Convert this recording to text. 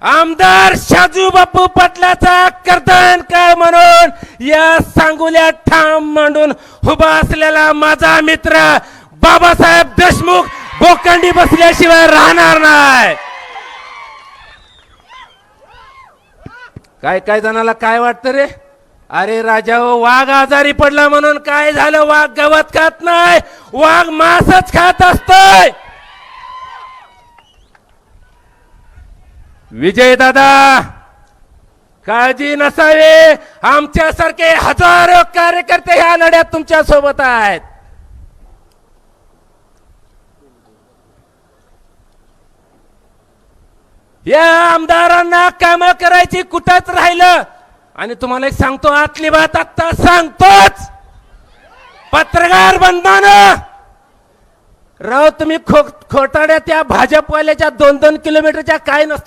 आमदार शाजू बापू पाटलाचा कर्तन काय म्हणून या सांगोल्यात ठाम मांडून उभा असलेला माझा मित्र बाबासाहेब देशमुख बोकांडी बसल्याशिवाय राहणार नाही. काय काय जणाला काय वाटतं रे, अरे राजा वाघ आजारी पडला म्हणून काय झालं, वाघ गवत खात नाही, वाघ मांसच खात असतोय. विजय दादा काळजी नसावी, आमच्यासारखे हजारो कार्यकर्ते ह्या लढ्यात तुमच्या सोबत आहेत. या आमदारांना काम करायची कुठंच राहिलं. आणि तुम्हाला एक सांगतो, आतली बात आता सांगतोच, पत्रकार बंधूंनो, राव तुम्ही खोटाड्या त्या भाजपवाल्याच्या 2-2 किलोमीटरच्या काय नसतात.